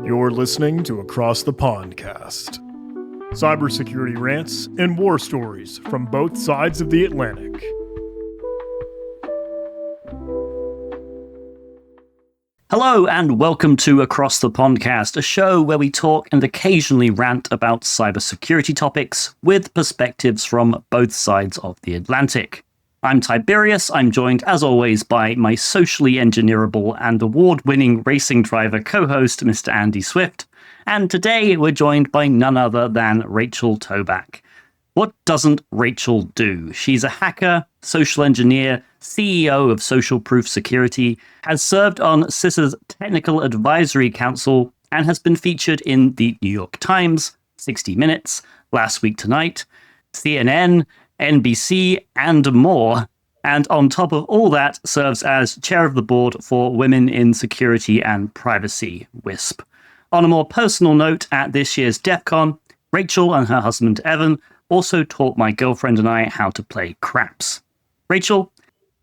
You're listening to Across the Pondcast. Cybersecurity rants and war stories from both sides of the Atlantic. Hello and welcome to Across the Pondcast, a show where we talk and occasionally rant about cybersecurity topics with perspectives from both sides of the Atlantic. I'm Tib3rius. I'm joined, as always, by my socially engineerable and award-winning racing driver co-host, Mr. Andy Swift. And today we're joined by none other than Rachel Tobac. What doesn't Rachel do? She's a hacker, social engineer, CEO of Social Proof Security, has served on CISA's Technical Advisory Council, and has been featured in the New York Times, 60 Minutes, Last Week Tonight, CNN, NBC, and more. And on top of all that, serves as chair of the board for Women in Security and Privacy, WISP. On a more personal note, at this year's DEF CON, Rachel and her husband Evan also taught my girlfriend and I how to play craps. Rachel,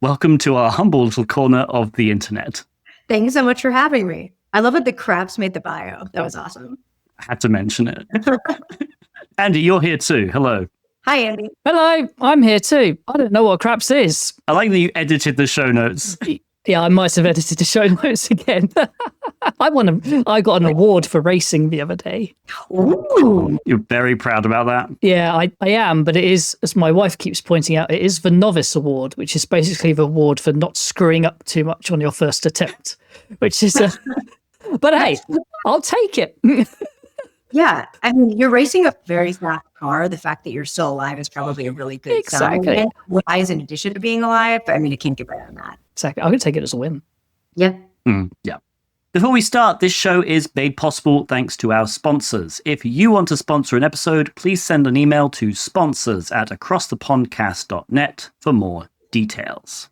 welcome to our humble little corner of the internet. Thank you so much for having me. I love that the craps made the bio. That was awesome. I had to mention it. Andy, you're here too. Hello. Hi, Andy. Hello, I'm here too. I don't know what craps is. I like that you edited the show notes. Yeah, I might have edited the show notes again. I got an award for racing the other day. Ooh. You're very proud about that. Yeah, I am, but it is, as my wife keeps pointing out, it is the Novice Award, which is basically the award for not screwing up too much on your first attempt, which is but hey, I'll take it. Yeah, I mean, you're racing a very fast car. The fact that you're still alive is probably a really good sign. Wise in addition to being alive, I mean, it can't get better than that. Exactly. I'm going to take it as a win. Yeah. Yeah. Before we start, this show is made possible thanks to our sponsors. If you want to sponsor an episode, please send an email to sponsors@acrossthepondcast.net for more details.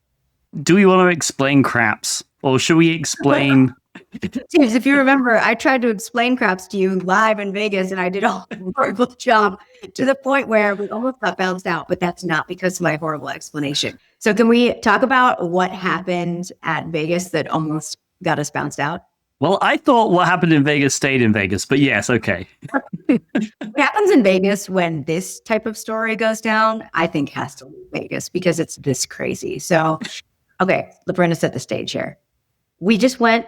Do we want to explain craps, or should we explain... James, if you remember, I tried to explain craps to you live in Vegas, and I did a horrible job to the point where we almost got bounced out, but that's not because of my horrible explanation. So can we talk about what happened at Vegas that almost got us bounced out? Well, I thought what happened in Vegas stayed in Vegas, but yes, okay. What happens in Vegas when this type of story goes down, I think has to leave Vegas because it's this crazy. So, okay, Brenda set the stage here. We just went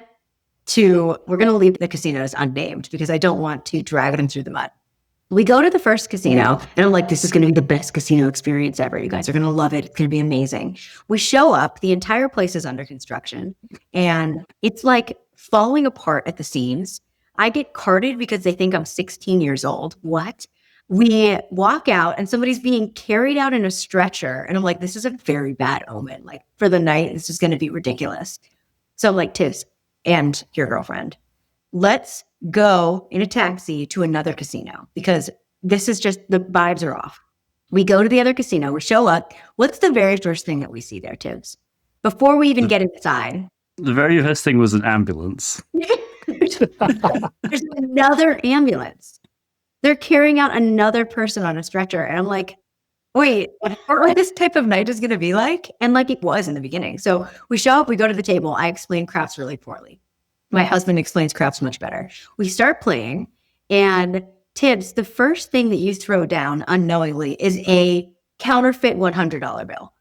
we're going to leave the casinos unnamed because I don't want to drag them through the mud. We go to the first casino and I'm like, this is going to be the best casino experience ever. You guys are going to love it. It's going to be amazing. We show up, the entire place is under construction and it's like falling apart at the seams. I get carted because they think I'm 16 years old. What? We walk out and somebody's being carried out in a stretcher. And I'm like, this is a very bad omen. Like for the night, this is going to be ridiculous. So I'm like, Tiz and your girlfriend, let's go in a taxi to another casino because this is just, the vibes are off. We go to the other casino, we show up. What's the very first thing that we see there, Tibbs? Before we even get inside. The very first thing was an ambulance. There's another ambulance. They're carrying out another person on a stretcher. And I'm like, wait, what this type of night is going to be like? And like it was in the beginning. So we show up, we go to the table. I explain craps really poorly. My husband explains craps much better. We start playing and Tibbs, the first thing that you throw down unknowingly is a counterfeit $100 bill.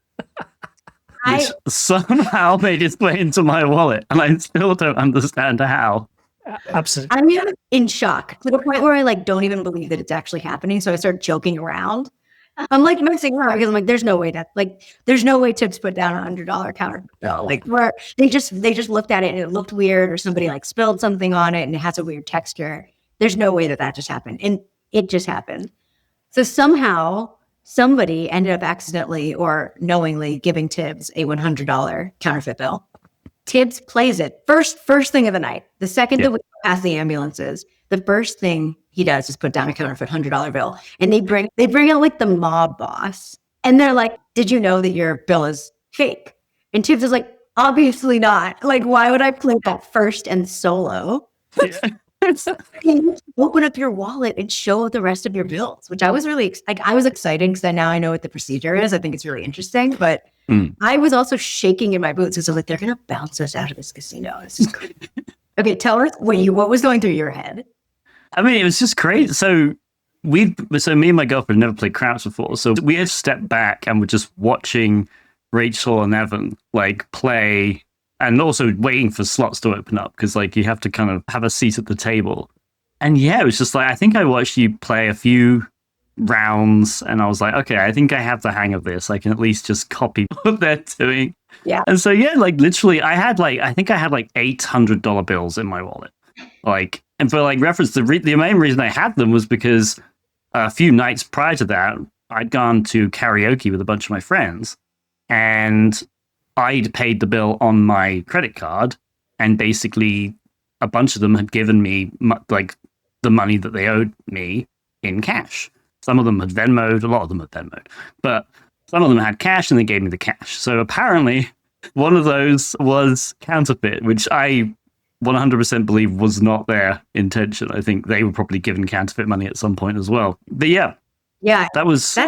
Which somehow made its way into my wallet and I still don't understand how. Absolutely. I'm in shock to the point where I like don't even believe that it's actually happening. So I start joking around. I'm like messing around because I'm like, there's no way Tibbs put down $100 counterfeit bill. Like where they just looked at it and it looked weird, or somebody like spilled something on it and it has a weird texture. There's no way that just happened, and it just happened. So somehow somebody ended up accidentally or knowingly giving Tibbs a $100 counterfeit bill. Tibbs plays it first thing of the night. The second that we pass the ambulances, the first thing he does is put down a counterfeit $100 bill. And they bring out like the mob boss. And they're like, did you know that your bill is fake? And Tibbs is like, obviously not. Like, why would I play that first and solo? Open up your wallet and show the rest of your bills, which I was really I was excited because now I know what the procedure is. I think it's really interesting. But I was also shaking in my boots because I was like, they're going to bounce us out of this casino. This is crazy. Okay, tell us what was going through your head? I mean, it was just crazy. So me and my girlfriend never played craps before. So we had stepped back and were just watching Rachel and Evan like play, and also waiting for slots to open up because like you have to kind of have a seat at the table. And yeah, it was just like, I think I watched you play a few rounds and I was like, okay, I think I have the hang of this. I can at least just copy what they're doing. Yeah. And so yeah, like literally I think I had like $800 bills in my wallet. Like, and for like reference, the main reason I had them was because a few nights prior to that, I'd gone to karaoke with a bunch of my friends and I'd paid the bill on my credit card, and basically a bunch of them had given me like the money that they owed me in cash. Some of them had Venmoed, a lot of them had Venmoed, but some of them had cash and they gave me the cash. So apparently one of those was counterfeit, which I 100% believe was not their intention. I think they were probably given counterfeit money at some point as well. But yeah, that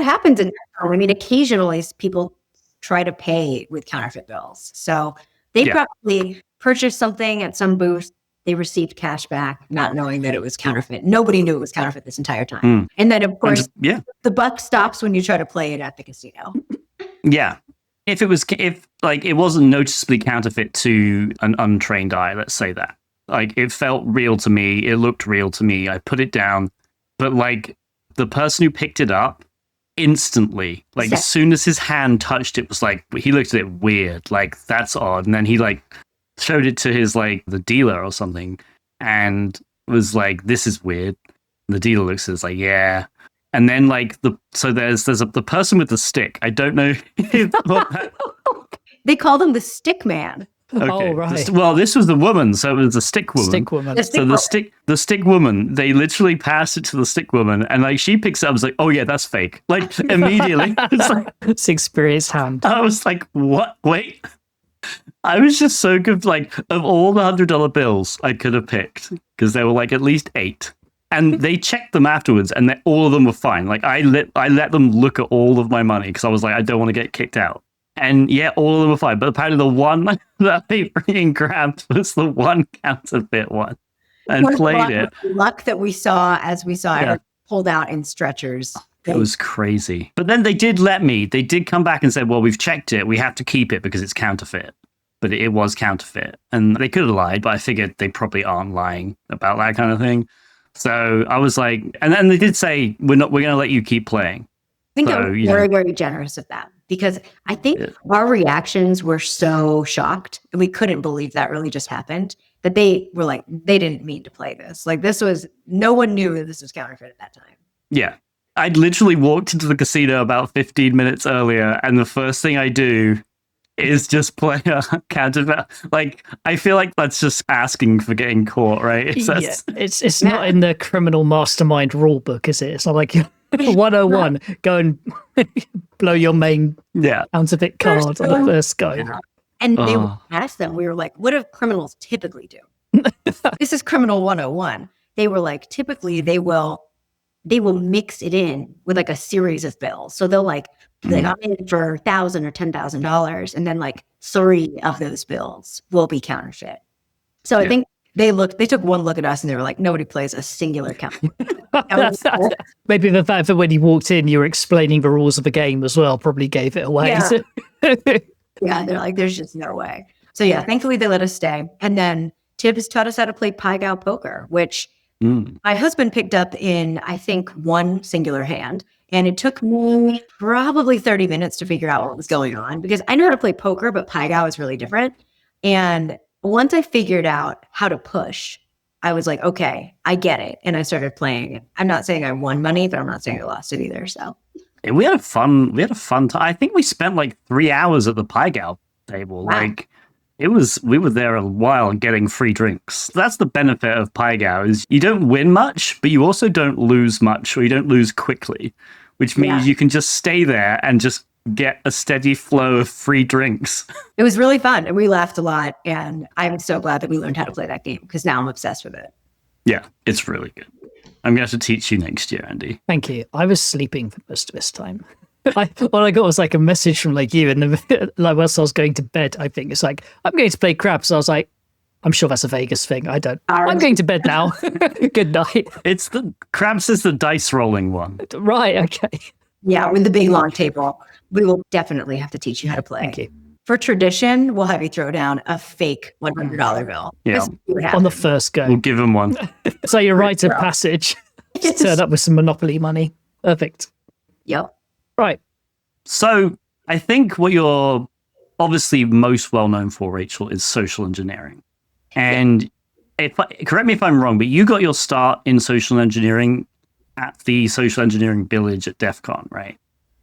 happens in. I mean, occasionally people try to pay with counterfeit bills. So they probably purchased something at some booth. They received cash back, not knowing that it was counterfeit. Nobody knew it was counterfeit this entire time. And then, of course, the buck stops when you try to play it at the casino. Yeah. If it wasn't noticeably counterfeit to an untrained eye, let's say that. Like, it felt real to me. It looked real to me. I put it down. But, like, the person who picked it up instantly, like, as soon as his hand touched it, was like, he looked at it weird. Like, that's odd. And then he, like, showed it to his, like, the dealer or something and was like, this is weird. And the dealer looks at it, like, yeah. And then, like, there's the person with the stick. I don't know They called him the stick man. Okay. Oh, right. Well, this was the woman, so it was the stick woman. The stick woman, they literally passed it to the stick woman, and like she picks it up and was like, oh yeah, that's fake. Like immediately. It's experienced hand. I was like, what? Wait. I was just so good. Like, of all the $100 bills I could have picked, because there were like at least 8. And they checked them afterwards, and all of them were fine. Like, I let them look at all of my money, because I was like, I don't want to get kicked out. And yeah, all of them were fine. But apparently the one that they freaking grabbed was the one counterfeit one and played it. Luck that we saw as we saw it pulled out in stretchers. It was crazy. But then they did come back and said, well, we've checked it. We have to keep it because it's counterfeit. But it was counterfeit. And they could have lied, but I figured they probably aren't lying about that kind of thing. So I was like, and then they did say, we're going to let you keep playing. I think they were very, very generous of that, because I think our reactions were so shocked and we couldn't believe that really just happened, that they were like, they didn't mean to play this. Like, no one knew that this was counterfeit at that time. Yeah. I'd literally walked into the casino about 15 minutes earlier, and the first thing I do is just play a counterfeit. Like, I feel like that's just asking for getting caught, right? It's not in the criminal mastermind rule book, is it? It's not like 101, go and blow your main counterfeit card on the first guy. Yeah. And they asked them, we were like, what do criminals typically do? This is criminal 101. They were like, typically they will mix it in with like a series of bills. So they'll like, I'm in for $1,000 or $10,000, and then like 3 of those bills will be counterfeit. So I think they took one look at us and they were like, nobody plays a singular counterfeit. Maybe the fact that when you walked in, you were explaining the rules of the game as well probably gave it away. Yeah, they're like, there's just no way. So yeah, thankfully they let us stay. And then Tib has taught us how to play Pai Gow poker, which my husband picked up in, I think, one singular hand. And it took me probably 30 minutes to figure out what was going on, because I know how to play poker, but Pai Gow is really different. And once I figured out how to push, I was like, okay, I get it. And I started playing. I'm not saying I won money, but I'm not saying I lost it either. So we had a fun time. I think we spent like 3 hours at the Pai Gow table. Wow. Like, we were there a while getting free drinks. That's the benefit of Pai Gow, is you don't win much, but you also don't lose much, or you don't lose quickly, which means you can just stay there and just get a steady flow of free drinks. It was really fun, and we laughed a lot, and I'm so glad that we learned how to play that game, because now I'm obsessed with it. Yeah, it's really good. I'm going to have to teach you next year, Andy. Thank you. I was sleeping for most of this time. All I got was like a message from like you, and like whilst I was going to bed, I think it's like, I'm going to play craps. So I was like, I'm sure that's a Vegas thing. I don't. Ours- I'm going to bed now. Good night. It's cramps is the dice rolling one. Right. Okay. Yeah, with the big long table. We will definitely have to teach you how to play. Thank you. For tradition, we'll have you throw down a fake $100 bill. Yeah. Just see what On the happens. first We'll go. give him one. So you're right of Bro. passage. Just turn up with some Monopoly money. Perfect. Yep. Right. So I think what you're obviously most well known for, Rachel, is social engineering. And correct me if I'm wrong, but you got your start in social engineering at the social engineering village at DEF CON, right?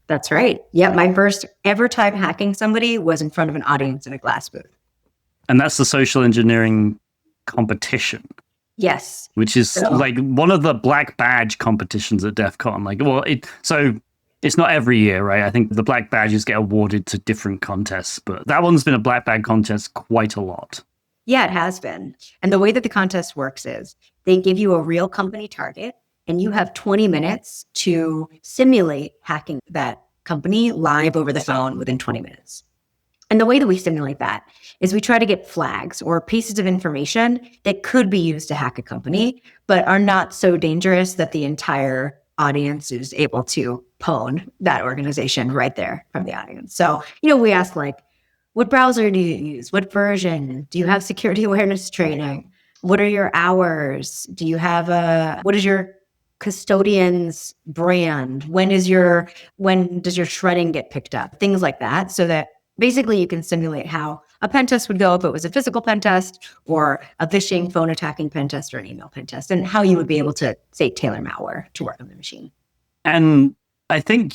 That's right. Yep. My first ever time hacking somebody was in front of an audience in a glass booth. And that's the social engineering competition, Yes. which is So- like one of the black badge competitions at DEF CON. So it's not every year, right? I think the black badges get awarded to different contests, but that one's been a black bag contest quite a lot. Yeah, it has been. And the way that the contest works is they give you a real company target and you have 20 minutes to simulate hacking that company live over the phone within 20 minutes. And the way that we simulate that is we try to get flags or pieces of information that could be used to hack a company, but are not so dangerous that the entire audience is able to pwn that organization right there from the audience. So, we ask like, what browser do you use? What version? Do you have security awareness training? What are your hours? Do you have what is your custodian's brand? When does your shredding get picked up? Things like that. So that basically you can simulate how a pen test would go if it was a physical pen test or a phishing, phone attacking pen test or an email pen test, and how you would be able to, say, tailor malware to work on the machine. And I think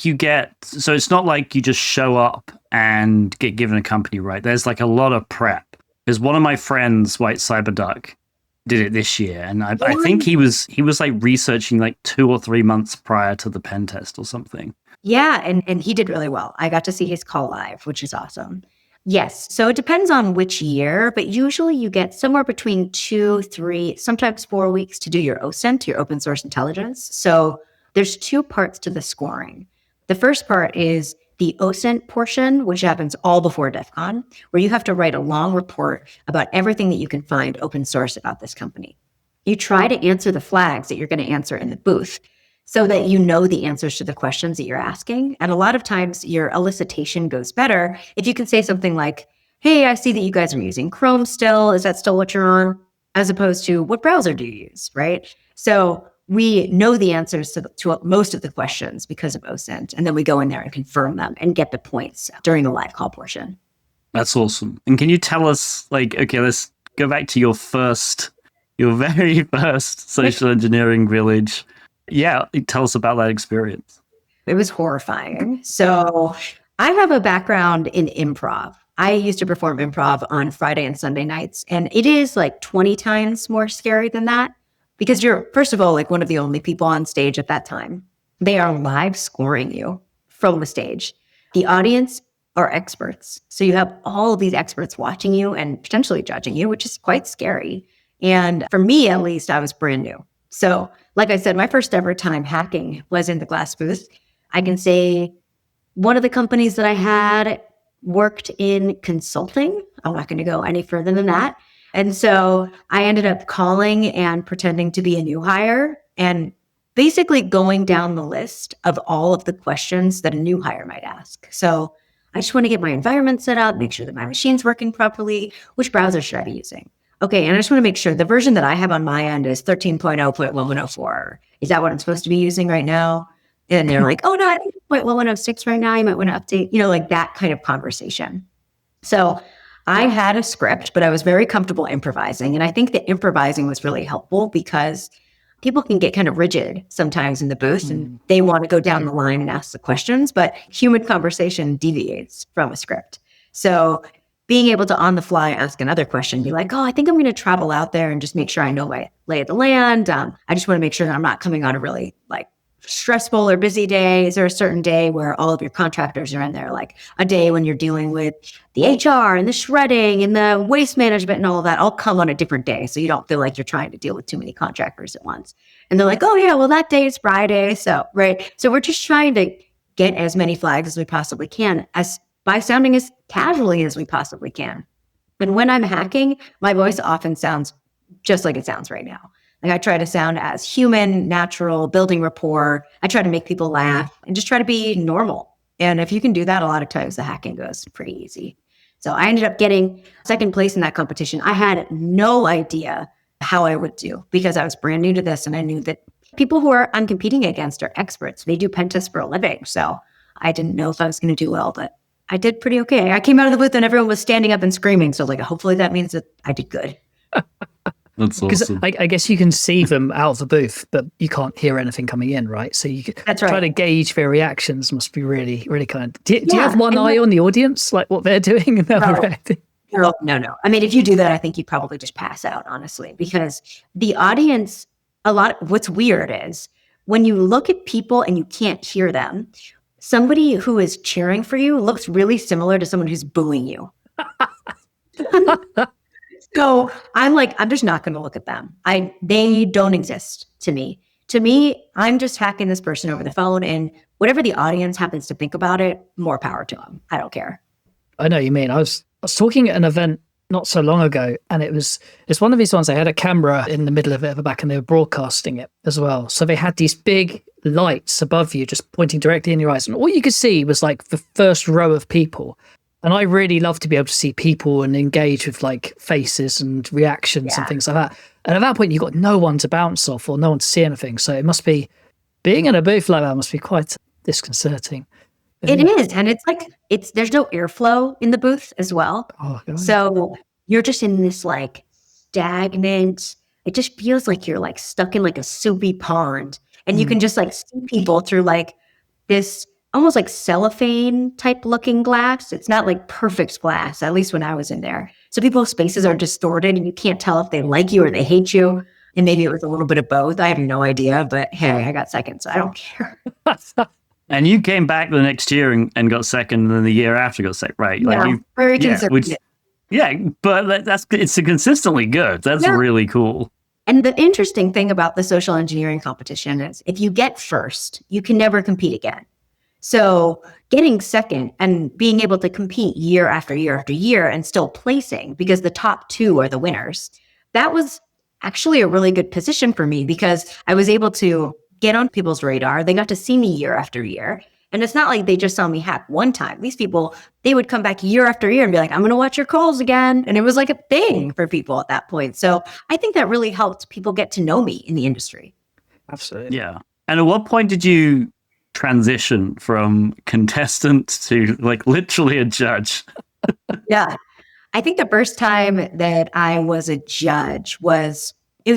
so it's not like you just show up and get given a company, right? There's like a lot of prep. Because one of my friends, White Cyberduck, did it this year. And I think he was like researching like 2 or 3 months prior to the pen test or something. Yeah, and he did really well. I got to see his call live, which is awesome. Yes, so it depends on which year, but usually you get somewhere between 2, 3, sometimes 4 weeks to do your OSINT, your open source intelligence. So there's 2 parts to the scoring. The first part is the OSINT portion, which happens all before DEF CON, where you have to write a long report about everything that you can find open source about this company. You try to answer the flags that you're going to answer in the booth so that you know the answers to the questions that you're asking. And a lot of times your elicitation goes better if you can say something like, hey, I see that you guys are using Chrome still. Is that still what you're on? As opposed to, what browser do you use, right? So we know the answers to most of the questions because of OSINT, and then we go in there and confirm them and get the points during the live call portion. That's awesome. And can you tell us, okay, let's go back to your very first social engineering village. Yeah, tell us about that experience. It was horrifying. So I have a background in improv. I used to perform improv on Friday and Sunday nights, and it is like 20 times more scary than that because you're, first of all, like one of the only people on stage at that time. They are live scoring you from the stage. The audience are experts. So you have all of these experts watching you and potentially judging you, which is quite scary. And for me, at least, I was brand new. So like I said, my first ever time hacking was in the glass booth. I can say one of the companies that I had worked in consulting. I'm not going to go any further than that. And so I ended up calling and pretending to be a new hire and basically going down the list of all of the questions that a new hire might ask. So I just want to get my environment set up, make sure that my machine's working properly. Which browser should I be using? Okay, and I just want to make sure the version that I have on my end is 13.0.1104. Is that what I'm supposed to be using right now? And they're like, oh, no, I think it's 0.1106 right now. You might want to update, like that kind of conversation. So I had a script, but I was very comfortable improvising. And I think that improvising was really helpful because people can get kind of rigid sometimes in the booth and they want to go down the line and ask the questions, but human conversation deviates from a script. So being able to on the fly ask another question, be like, oh, I think I'm going to travel out there and just make sure I know my lay of the land. I just want to make sure that I'm not coming on a really stressful or busy day. Is there a certain day where all of your contractors are in there? Like a day when you're dealing with the HR and the shredding and the waste management and all of that, all come on a different day. So you don't feel like you're trying to deal with too many contractors at once. And they're like, oh yeah, well that day is Friday. So, right. So we're just trying to get as many flags as we possibly can by sounding as casually as we possibly can. And when I'm hacking, my voice often sounds just like it sounds right now. Like I try to sound as human, natural, building rapport. I try to make people laugh and just try to be normal. And if you can do that, a lot of times the hacking goes pretty easy. So I ended up getting second place in that competition. I had no idea how I would do because I was brand new to this. And I knew that people who I'm competing against are experts. They do pen tests for a living. So I didn't know if I was going to do well, but I did pretty okay. I came out of the booth and everyone was standing up and screaming. So like, hopefully that means that I did good. That's awesome. I guess you can see them out of the booth, but you can't hear anything coming in, right? So you That's right. try to gauge their reactions must be really, really kind. Do you have one eye on the audience, like what they're doing and they're reacting? No. I mean, if you do that, I think you probably just pass out, honestly, because the audience, what's weird is when you look at people and you can't hear them, somebody who is cheering for you looks really similar to someone who's booing you. So I'm just not going to look at them. They don't exist to me. To me, I'm just hacking this person over the phone, and whatever the audience happens to think about it, more power to them. I don't care. I know what you mean. I was talking at an event not so long ago, and it's one of these ones. They had a camera in the middle of it at the back, and they were broadcasting it as well. So they had these big lights above you, just pointing directly in your eyes, and all you could see was like the first row of people. And I really love to be able to see people and engage with like faces and reactions and things like that. And at that point, you've got no one to bounce off or no one to see anything. So it must be, being in a booth like that must be quite disconcerting. It is. And it's like, there's no airflow in the booth as well. Oh, God. So you're just in this like stagnant, it just feels like you're like stuck in like a soupy pond. And you can just like see people through like this almost like cellophane type looking glass. It's not like perfect glass, at least when I was in there. So people's faces are distorted and you can't tell if they like you or they hate you. And maybe it was a little bit of both. I have no idea, but hey, I got second, so I don't care. And you came back the next year and got second, and then the year after got second, right? Very conservative. But it's consistently good. That's really cool. And the interesting thing about the social engineering competition is if you get first, you can never compete again. So getting second and being able to compete year after year after year and still placing because the top two are the winners, that was actually a really good position for me because I was able to get on people's radar. They got to see me year after year. And it's not like they just saw me hack one time. These people, they would come back year after year and be like, I'm going to watch your calls again. And it was like a thing for people at that point. So I think that really helped people get to know me in the industry. Absolutely. Yeah. And at what point did you transition from contestant to like literally a judge? Yeah. I think the first time that I was a judge was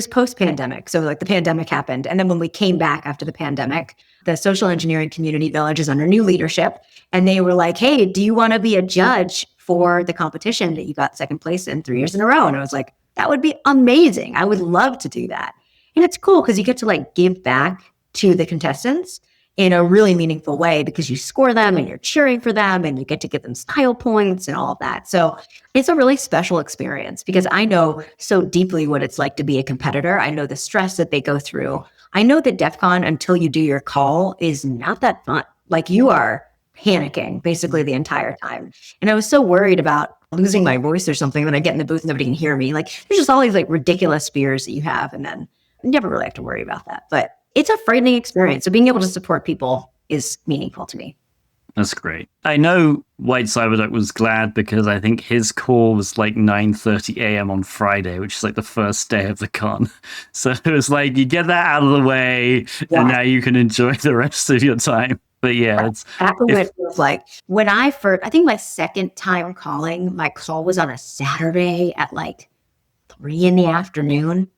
post-pandemic. So like the pandemic happened. And then when we came back after the pandemic, the social engineering community village is under new leadership. And they were like, hey, do you want to be a judge for the competition that you got second place in 3 years in a row? And I was like, that would be amazing. I would love to do that. And it's cool because you get to like give back to the contestants in a really meaningful way because you score them and you're cheering for them and you get to give them style points and all of that. So it's a really special experience because I know so deeply what it's like to be a competitor. I know the stress that they go through. I know that DEF CON until you do your call is not that fun. Like you are panicking basically the entire time. And I was so worried about losing my voice or something that I get in the booth and nobody can hear me. Like there's just all these like ridiculous fears that you have. And then you never really have to worry about that. But it's a frightening experience. So being able to support people is meaningful to me. That's great. I know White Cyberduck was glad because I think his call was like 9:30 a.m. on Friday, which is like the first day of the con. So it was like, you get that out of the way and now you can enjoy the rest of your time. But yeah, it's that's what it feels like. When I think my second time calling, my call was on a Saturday at like 3 p.m.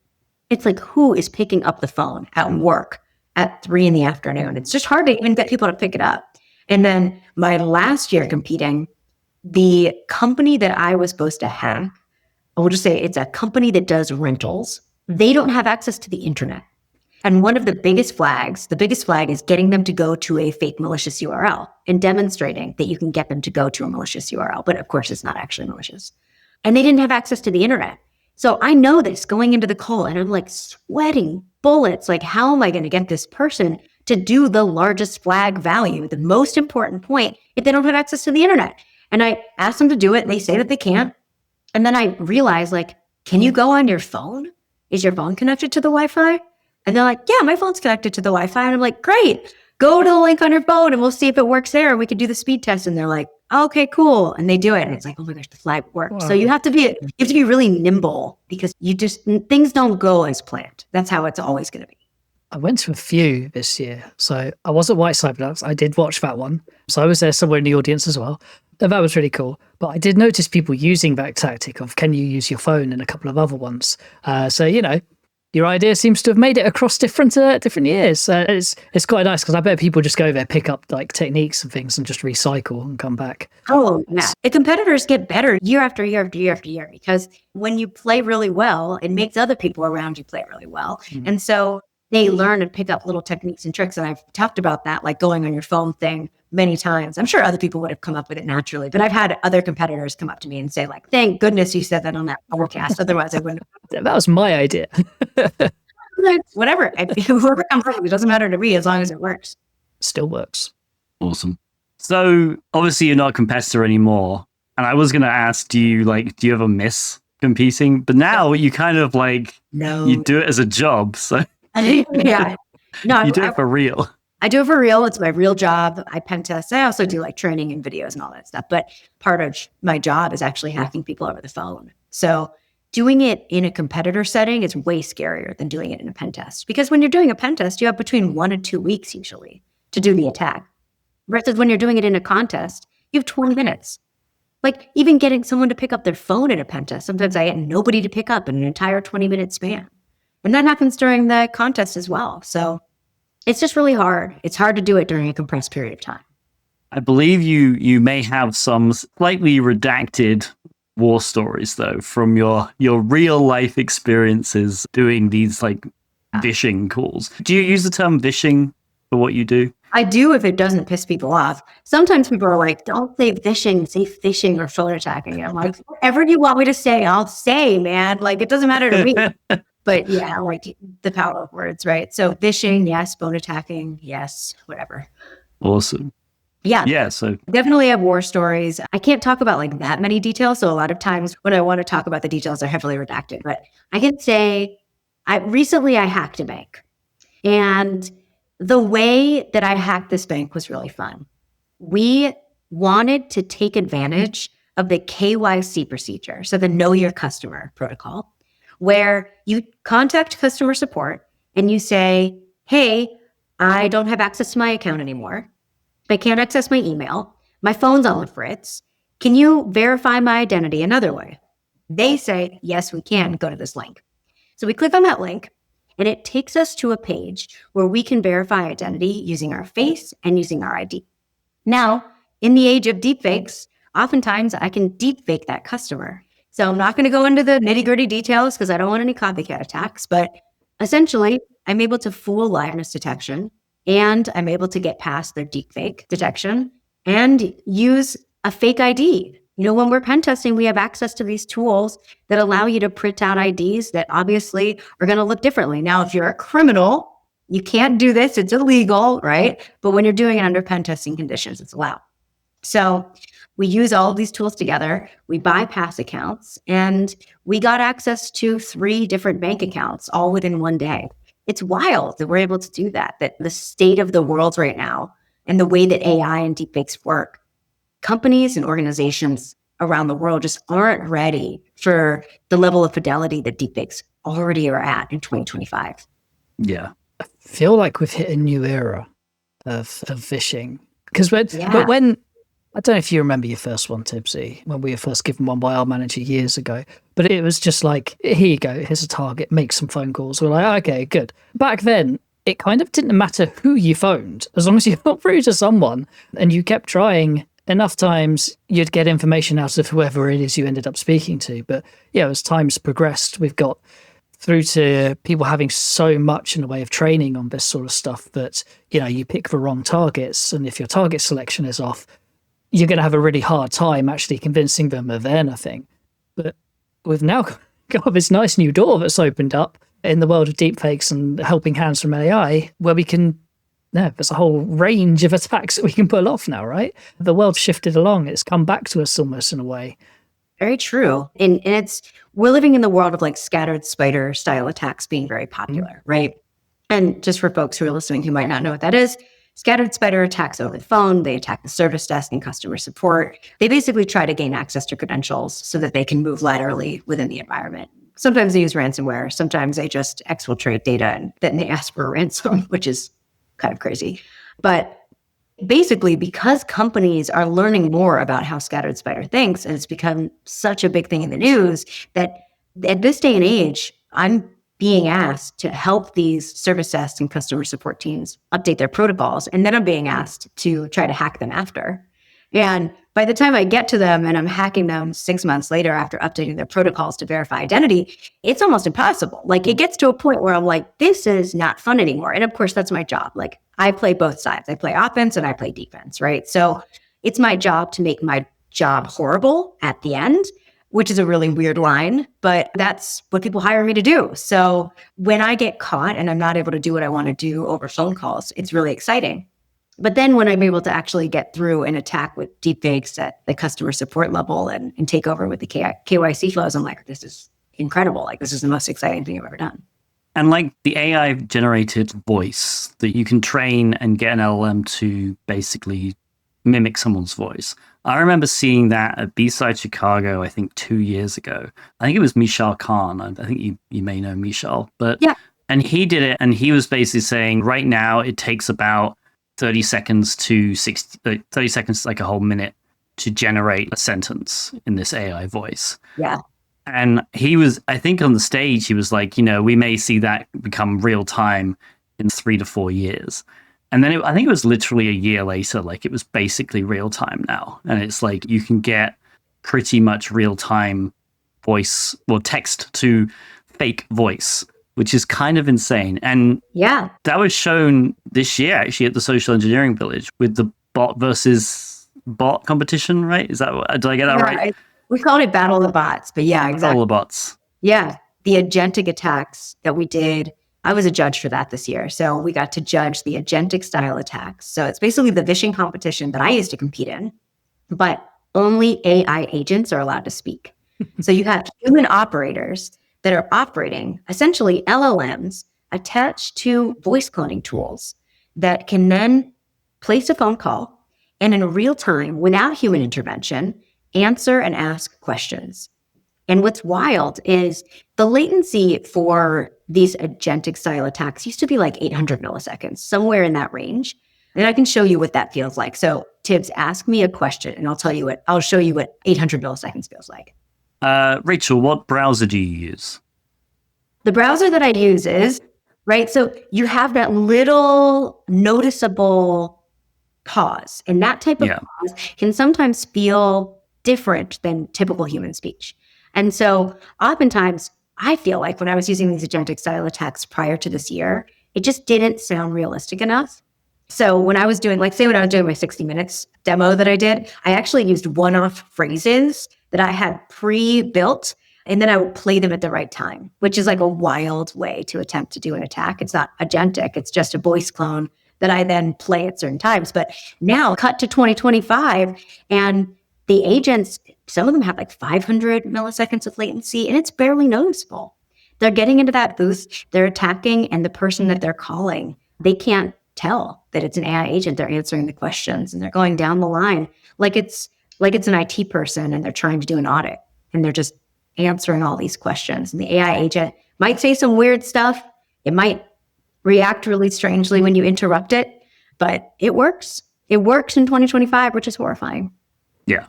It's like, who is picking up the phone at work at 3 p.m? It's just hard to even get people to pick it up. And then my last year competing, the company that I was supposed to have, I will just say it's a company that does rentals. They don't have access to the internet. And one of the biggest flag is getting them to go to a fake malicious URL and demonstrating that you can get them to go to a malicious URL. But of course, it's not actually malicious. And they didn't have access to the internet. So I know this going into the call and I'm like sweating bullets. Like, how am I going to get this person to do the largest flag value, the most important point, if they don't have access to the internet? And I asked them to do it. And they say that they can't. And then I realized, like, can you go on your phone? Is your phone connected to the Wi-Fi? And they're like, yeah, my phone's connected to the Wi-Fi. And I'm like, great, go to the link on your phone and we'll see if it works there. And we can do the speed test. And they're like, okay, cool. And they do it. And it's like, oh my gosh, the flag worked. Wow. So you have to be really nimble because things don't go as planned. That's how it's always going to be. I went to a few this year. So I was at White Cyberducks. I did watch that one. So I was there somewhere in the audience as well. And that was really cool. But I did notice people using that tactic of can you use your phone and a couple of other ones. So, your idea seems to have made it across different years. It's quite nice because I bet people just go there, pick up like techniques and things and just recycle and come back. Oh, yeah. The competitors get better year after year after year after year because when you play really well, it makes other people around you play really well. Mm-hmm. And so they learn and pick up little techniques and tricks. And I've talked about that, like going on your phone thing many times. I'm sure other people would have come up with it naturally, but I've had other competitors come up to me and say like, thank goodness you said that on that podcast. Otherwise I wouldn't have. That was my idea. Whatever. Whoever comes up, it doesn't matter to me as long as it works. Still works. Awesome. So obviously you're not a competitor anymore. And I was going to ask, do you ever miss competing? But now you kind of you do it as a job. So yeah. No, you do it for real. I do it for real. It's my real job. I pen test. I also do like training and videos and all that stuff. But part of my job is actually hacking people over the phone. So doing it in a competitor setting is way scarier than doing it in a pen test. Because when you're doing a pen test, you have between 1 and 2 weeks usually to do the attack. Versus when you're doing it in a contest, you have 20 minutes. Like even getting someone to pick up their phone in a pen test, sometimes I get nobody to pick up in an entire 20-minute span. And that happens during the contest as well. So it's just really hard. It's hard to do it during a compressed period of time. I believe you may have some slightly redacted war stories though from your real life experiences doing these vishing calls. Do you use the term vishing for what you do? I do if it doesn't piss people off. Sometimes people are like, don't say vishing, say phishing or phone attacking. And I'm like, whatever you want me to say, I'll say, man. Like it doesn't matter to me. But yeah, like the power of words, right? So vishing, yes. Phone attacking, yes. Whatever. Awesome. Yeah. So definitely have war stories. I can't talk about like that many details. So a lot of times when I want to talk about the details, they're heavily redacted. But I can say recently I hacked a bank. And the way that I hacked this bank was really fun. We wanted to take advantage of the KYC procedure. So the Know Your Customer protocol, where you contact customer support and you say, hey, I don't have access to my account anymore. I can't access my email. My phone's on the fritz. Can you verify my identity another way? They say, yes, we can. Go to this link. So we click on that link and it takes us to a page where we can verify identity using our face and using our ID. Now, in the age of deepfakes, oftentimes I can deepfake that customer. So I'm not going to go into the nitty-gritty details because I don't want any copycat attacks, but essentially I'm able to fool liveness detection and I'm able to get past their deepfake detection and use a fake ID. When we're pen testing, we have access to these tools that allow you to print out IDs that obviously are going to look differently. Now, if you're a criminal, you can't do this. It's illegal, right? But when you're doing it under pen testing conditions, it's allowed. So we use all of these tools together. We bypass accounts and we got access to 3 different bank accounts all within one day. It's wild that we're able to do that the state of the world right now and the way that AI and deepfakes work, companies and organizations around the world just aren't ready for the level of fidelity that deepfakes already are at in 2025. Yeah. I feel like we've hit a new era of phishing. Because when I don't know if you remember your first one, Tib3rius, when we were first given one by our manager years ago, but it was just like, here you go, here's a target, make some phone calls. We're like, okay, good. Back then, it kind of didn't matter who you phoned, as long as you got through to someone and you kept trying enough times, you'd get information out of whoever it is you ended up speaking to. But yeah, as time's progressed, we've got through to people having so much in the way of training on this sort of stuff that, you pick the wrong targets. And if your target selection is off, you're going to have a really hard time actually convincing them of anything. But we've now got this nice new door that's opened up in the world of deepfakes and helping hands from AI, where we can, there's a whole range of attacks that we can pull off now, right? The world's shifted along. It's come back to us almost in a way. Very true. And we're living in the world of like scattered spider style attacks being very popular, right? And just for folks who are listening who might not know what that is, scattered spider attacks over the phone. They attack the service desk and customer support. They basically try to gain access to credentials so that they can move laterally within the environment. Sometimes they use ransomware. Sometimes they just exfiltrate data and then they ask for a ransom, which is kind of crazy. But basically, because companies are learning more about how scattered spider thinks, and it's become such a big thing in the news, that at this day and age, I'm being asked to help these service desks and customer support teams update their protocols. And then I'm being asked to try to hack them after. And by the time I get to them and I'm hacking them 6 months later after updating their protocols to verify identity, it's almost impossible. Like it gets to a point where I'm like, this is not fun anymore. And of course, that's my job. Like I play both sides. I play offense and I play defense, right? So it's my job to make my job horrible at the end, which is a really weird line, but that's what people hire me to do. So when I get caught and I'm not able to do what I want to do over phone calls, it's really exciting. But then when I'm able to actually get through an attack with deepfakes at the customer support level and take over with the KYC flows, I'm like, this is incredible. Like, this is the most exciting thing I've ever done. And like the AI generated voice that you can train and get an LLM to basically mimic someone's voice. I remember seeing that at B-Side Chicago, I think 2 years ago. I think it was Michal Khan. I think you may know Michal. But yeah. And he did it, and he was basically saying right now it takes about 30 seconds to 30 seconds, like a whole minute, to generate a sentence in this AI voice. Yeah. And he was, I think on the stage, he was like, we may see that become real time in 3 to 4 years. And then I think it was literally a year later, like it was basically real time now. And it's like you can get pretty much real time voice or text to fake voice, which is kind of insane. And yeah, that was shown this year actually at the Social Engineering Village with the bot versus bot competition, right? Is that, did I get that right? We called it Battle of the Bots, but yeah, exactly. Battle of the Bots. Yeah, the agentic attacks that we did. I was a judge for that this year. So we got to judge the agentic style attacks. So it's basically the vishing competition that I used to compete in, but only AI agents are allowed to speak. So you have human operators that are operating essentially LLMs attached to voice cloning tools that can then place a phone call and in real time, without human intervention, answer and ask questions. And what's wild is the latency for these agentic style attacks used to be like 800 milliseconds, somewhere in that range. And I can show you what that feels like. So Tibbs, ask me a question and I'll show you what 800 milliseconds feels like. Rachel, what browser do you use? The browser that I use is, right? So you have that little noticeable pause, and that type of pause can sometimes feel different than typical human speech. And so oftentimes I feel like when I was using these agentic style attacks prior to this year, it just didn't sound realistic enough. So when I was doing, like, say when I was doing my 60 minutes demo that I did, I actually used one-off phrases that I had pre-built, and then I would play them at the right time, which is like a wild way to attempt to do an attack. It's not agentic. It's just a voice clone that I then play at certain times. But now cut to 2025 and the agents, some of them have like 500 milliseconds of latency, and it's barely noticeable. They're getting into that booth, they're attacking, and the person that they're calling, they can't tell that it's an AI agent. They're answering the questions, and they're going down the line like it's an IT person, and they're trying to do an audit, and they're just answering all these questions. And the AI agent might say some weird stuff. It might react really strangely when you interrupt it, but it works. It works in 2025, which is horrifying. Yeah,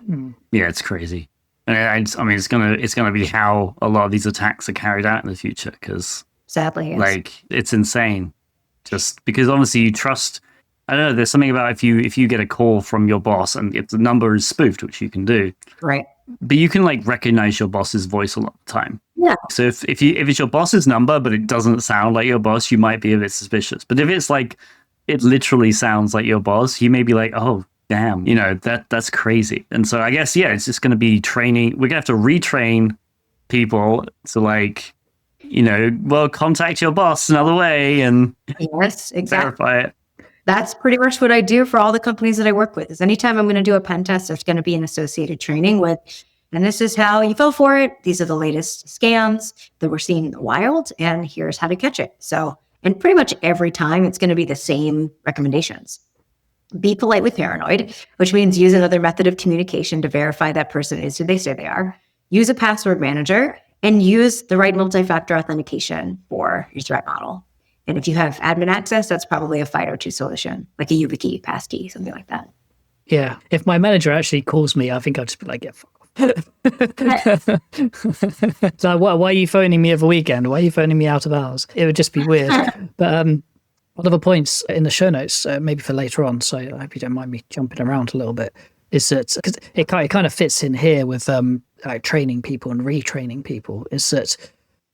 it's crazy. And I mean, it's gonna be how a lot of these attacks are carried out in the future, because sadly, yes. Like, it's insane. Just because obviously you trust. I don't know. There's something about if you get a call from your boss and if the number is spoofed, which you can do, right? But you can like recognize your boss's voice a lot of the time. Yeah. So if it's your boss's number but it doesn't sound like your boss, you might be a bit suspicious. But if it's like it literally sounds like your boss, you may be like, oh, damn, that's crazy. And so I guess, it's just going to be training. We're going to have to retrain people to like, contact your boss another way and yes, exactly. Verify it. That's pretty much what I do for all the companies that I work with. Is anytime I'm going to do a pen test, there's going to be an associated training with And this is how you fell for it. These are the latest scams that we're seeing in the wild, and here's how to catch it. So, and pretty much every time it's going to be the same recommendations. Be polite with paranoid, which means use another method of communication to verify that person is who they say they are. Use a password manager and use the right multi-factor authentication for your threat model. And if you have admin access, that's probably a FIDO2 solution, like a YubiKey, passkey, something like that. Yeah. If my manager actually calls me, I think I'll just be like, yeah, fuck off. So why are you phoning me over weekend? Why are you phoning me out of hours? It would just be weird. But one of the points in the show notes, maybe for later on, so I hope you don't mind me jumping around a little bit, is that, because it kind of fits in here with like training people and retraining people, is that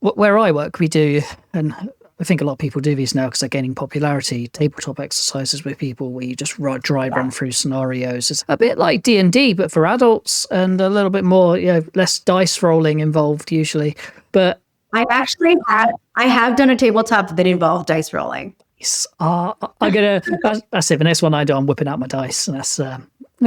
where I work, we do, and I think a lot of people do these now because they're gaining popularity, tabletop exercises with people where you just dry run through scenarios. It's a bit like D&D, but for adults, and a little bit more, less dice rolling involved usually. But I have done a tabletop that involved dice rolling. I'm gonna. That's it. The next one I do, I'm whipping out my dice, and that's.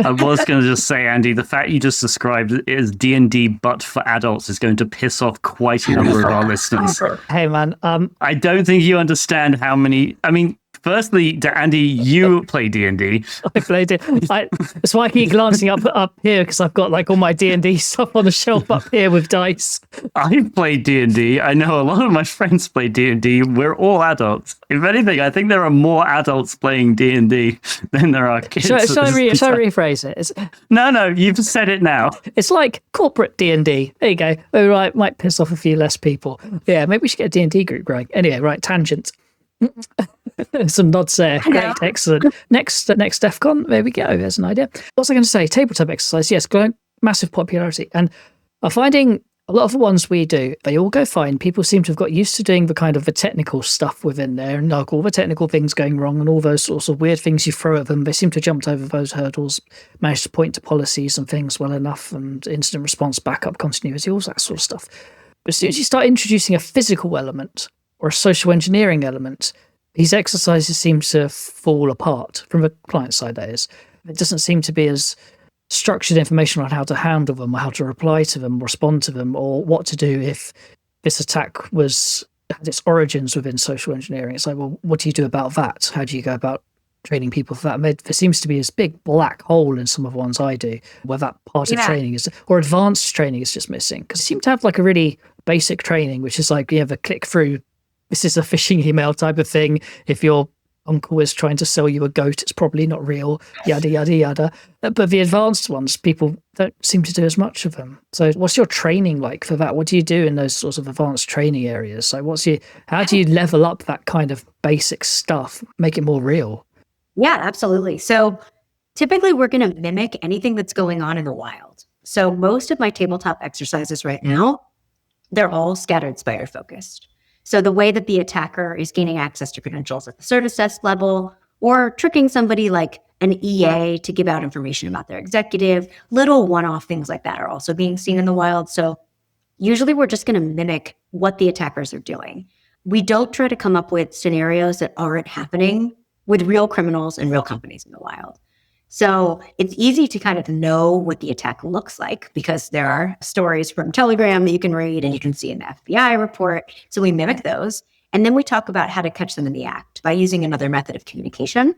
I was going to just say, Andy, the fact you just described is D&D, but for adults, is going to piss off quite a number of our listeners. Hey, man. I don't think you understand how many. I mean, firstly, Andy, you play D&D. I played it. That's why I keep glancing up here, because I've got like all my D&D stuff on the shelf up here with dice. I've played D&D. I know a lot of my friends play D&D. We're all adults. If anything, I think there are more adults playing D&D than there are kids. Shall I rephrase it? No, you've said it now. It's like corporate D&D. There you go. Oh, right, might piss off a few less people. Yeah, maybe we should get a D&D group going. Anyway, right, tangent. Some nods there. Great, excellent. Next DEF CON, there we go. There's an idea. What was I going to say? Tabletop exercise, yes, massive popularity. And I'm finding a lot of the ones we do, they all go fine. People seem to have got used to doing the kind of the technical stuff within there, and like all the technical things going wrong and all those sorts of weird things you throw at them. They seem to have jumped over those hurdles, managed to point to policies and things well enough, and incident response, backup, continuity, all that sort of stuff. But as soon as you start introducing a physical element or a social engineering element, these exercises seem to fall apart from the client side, that is. It doesn't seem to be as structured information on how to handle them or how to reply to them, respond to them, or what to do if this attack had its origins within social engineering. It's like, well, what do you do about that? How do you go about training people for that? There seems to be this big black hole in some of the ones I do, where that part of training is, or advanced training is just missing. Because you seem to have like a really basic training, which is like you have a click through, this is a phishing email type of thing. If your uncle is trying to sell you a goat, it's probably not real, yada, yada, yada. But the advanced ones, people don't seem to do as much of them. So what's your training like for that? What do you do in those sorts of advanced training areas? So how do you level up that kind of basic stuff, make it more real? Yeah, absolutely. So typically we're going to mimic anything that's going on in the wild. So most of my tabletop exercises right now, they're all scattered spider focused. So the way that the attacker is gaining access to credentials at the service desk level, or tricking somebody like an EA to give out information about their executive, little one-off things like that are also being seen in the wild. So usually we're just going to mimic what the attackers are doing. We don't try to come up with scenarios that aren't happening with real criminals and real companies in the wild. So it's easy to kind of know what the attack looks like because there are stories from Telegram that you can read and you can see in the FBI report. So we mimic those. And then we talk about how to catch them in the act by using another method of communication,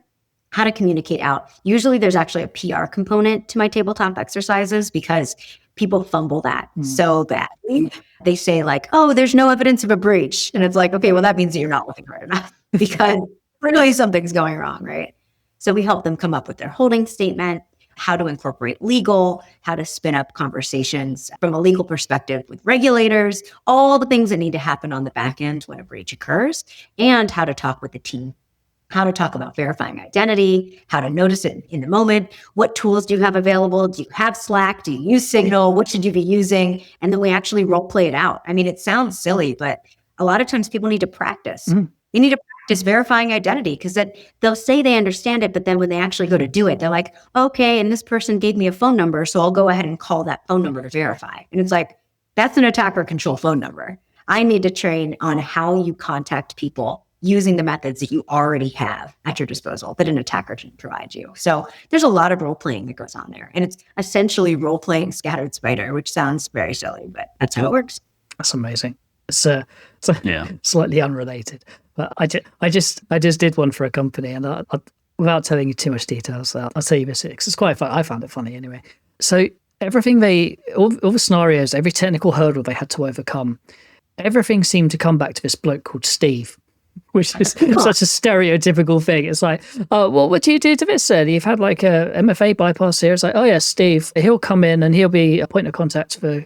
how to communicate out. Usually there's actually a PR component to my tabletop exercises because people fumble that so badly. They say like, oh, there's no evidence of a breach. And it's like, okay, well, that means that you're not looking hard enough because really something's going wrong, right? So we help them come up with their holding statement, how to incorporate legal, how to spin up conversations from a legal perspective with regulators, all the things that need to happen on the back end when a breach occurs, and how to talk with the team, how to talk about verifying identity, how to notice it in the moment, what tools do you have available? Do you have Slack? Do you use Signal? What should you be using? And then we actually role play it out. I mean, it sounds silly, but a lot of times people need to practice. They need to practice verifying identity because that they'll say they understand it, but then when they actually go to do it, they're like, okay, and this person gave me a phone number, so I'll go ahead and call that phone number to verify. And it's like, that's an attacker control phone number. I need to train on how you contact people using the methods that you already have at your disposal that an attacker can provide you. So there's a lot of role playing that goes on there. And it's essentially role playing scattered spider, which sounds very silly, but that's how it works. That's amazing. It's slightly unrelated, but I just did one for a company, and I, without telling you too much details, I'll tell you this because it's quite fun. I found it funny anyway. So everything all the scenarios, every technical hurdle they had to overcome, everything seemed to come back to this bloke called Steve, which is such a stereotypical thing. It's like, oh, well, what do you do to this, sir? You've had like a MFA bypass here. It's like, oh yeah, Steve, he'll come in and he'll be a point of contact for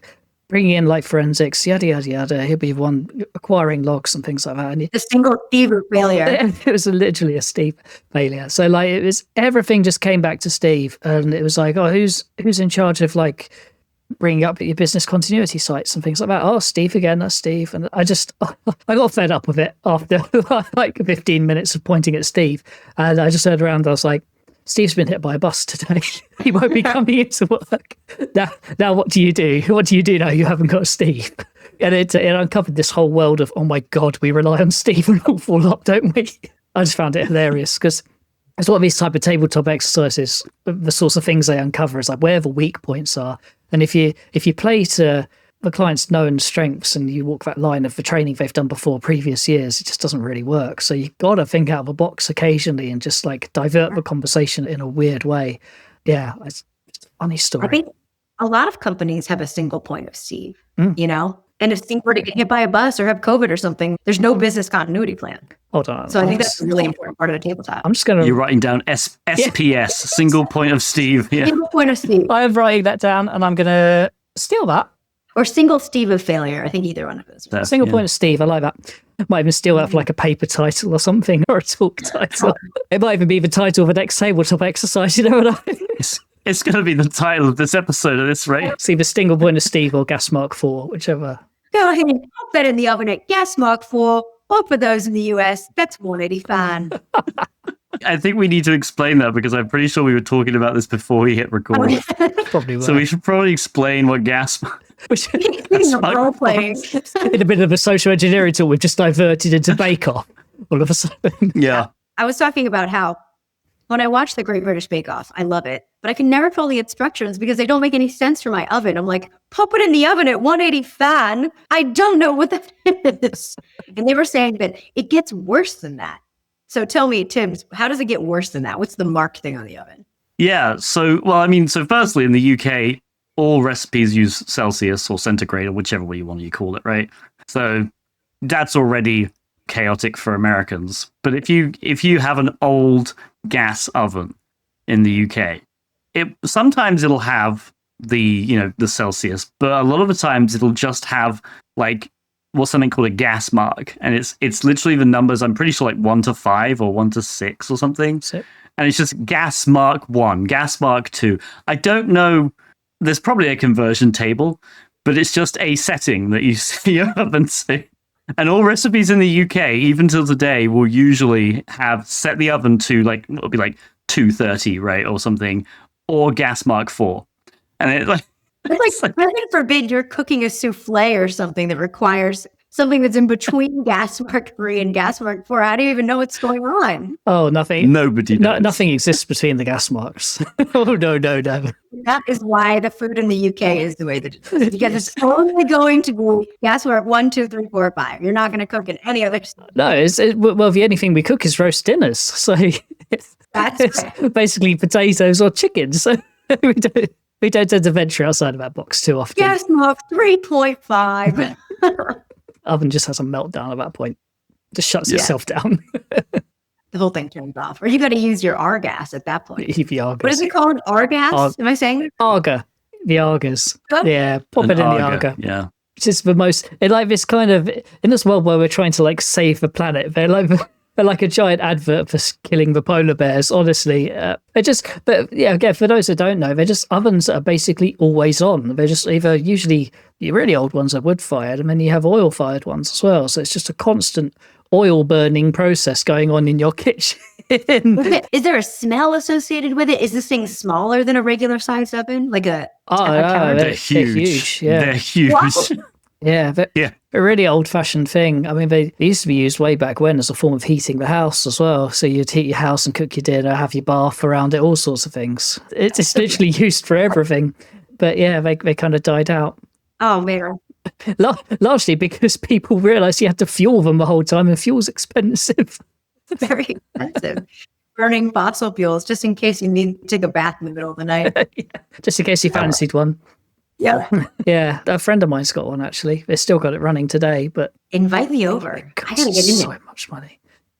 bringing in like forensics, yada, yada, yada. He'll be one acquiring logs and things like that. And the single Steve failure. It was literally a Steve failure. So like it was, everything just came back to Steve, and it was like, oh, who's in charge of like bringing up your business continuity sites and things like that? Oh, Steve again, that's Steve. And I got fed up with it after like 15 minutes of pointing at Steve. And I just turned around, I was like, Steve's been hit by a bus today. He won't be coming into work. Now what do you do? What do you do now you haven't got Steve? And it uncovered this whole world of, oh my God, we rely on Steve an awful lot, don't we? I just found it hilarious because it's one of these type of tabletop exercises, the sorts of things they uncover is like where the weak points are. And if you play to the client's known strengths and you walk that line of the training they've done before previous years, it just doesn't really work. So you've got to think out of the box occasionally and just like divert the conversation in a weird way. Yeah, it's a funny story. I think a lot of companies have a single point of Steve, you know? And if Steve were to get hit by a bus or have COVID or something, there's no business continuity plan. Hold on. So I think that's a really important part of the tabletop. I'm just going to... You're writing down SPS, single point of Steve. Yeah. Single point of Steve. I am writing that down and I'm going to steal that. Or single Steve of failure. I think either one of those. Single point of Steve. I like that. Might even steal that for like a paper title or something, or a talk title. It might even be the title of the next tabletop exercise. You know what I mean? It's going to be the title of this episode at this rate. See the single point of Steve or gas mark 4, whichever. Go ahead and pop that in the oven at gas mark 4, or for those in the US, that's 180 fan. I think we need to explain that because I'm pretty sure we were talking about this before we hit record. Probably were. So we should probably explain what gas... Role playing. In a bit of a social engineering tool, we've just diverted into Bake Off all of a sudden. Yeah. I was talking about how when I watch the Great British Bake Off, I love it, but I can never follow the instructions because they don't make any sense for my oven. I'm like, pop it in the oven at 180 fan. I don't know what that is. And they were saying that it gets worse than that. So tell me, Tim, how does it get worse than that? What's the marked thing on the oven? Yeah. So firstly, in the UK, all recipes use Celsius or centigrade or whichever way you want to call it, right? So that's already chaotic for Americans. But if you have an old gas oven in the UK, sometimes it'll have the Celsius, but a lot of the times it'll just have like what's something called a gas mark, and it's literally the numbers. I'm pretty sure like 1 to 5 or 1 to 6 or something, and it's just gas mark 1, gas mark 2. I don't know. There's probably a conversion table, but it's just a setting that you see your oven to. And all recipes in the UK, even till today, will usually have set the oven to like, it'll be like 230, right, or something, or gas mark 4. And it's like heaven forbid you're cooking a souffle or something that requires something that's in between gas mark 3 and gas mark 4. I don't even know what's going on. Oh, nothing. Nobody knows. Nothing exists between the gas marks. Oh, no. That is why the food in the UK is the way that it is. Because it's only going to be gas mark 1, 2, 3, 4, 5. You're not going to cook in any other stuff. No, well, the only thing we cook is roast dinners. So it's basically potatoes or chicken. So we don't tend to venture outside of that box too often. Gas mark 3.5. Oven just has a meltdown at that point. Just shuts itself down. The whole thing turns off. Or you got to use your AGAs at that point. The Argas. What is it called? AGAs? Am I saying it? AGA. The AGAs. Yeah, pop it in the AGA. Yeah. It's just the most, like this kind of, in this world where we're trying to like save the planet, they're like a giant advert for killing the polar bears, honestly. But again, for those that don't know, they're just ovens that are basically always on. They're just either usually, the really old ones are wood-fired, and then you have oil-fired ones as well. So it's just a constant oil-burning process going on in your kitchen. Is there a smell associated with it? Is this thing smaller than a regular sized oven? Like a they're huge. Yeah. They're huge. Wow. Yeah, a really old-fashioned thing. I mean, they used to be used way back when as a form of heating the house as well. So you'd heat your house and cook your dinner, have your bath around it, all sorts of things. It's literally used for everything. But yeah, they kind of died out. Oh, man. Largely because people realised you had to fuel them the whole time, and fuel's expensive. Very expensive. Burning fossil fuels just in case you need to take a bath in the middle of the night. Yeah. Just in case you fancied one. Yeah. Yeah, a friend of mine's got one, actually. They've still got it running today, but... Invite me over. I gotta get in so there. much money.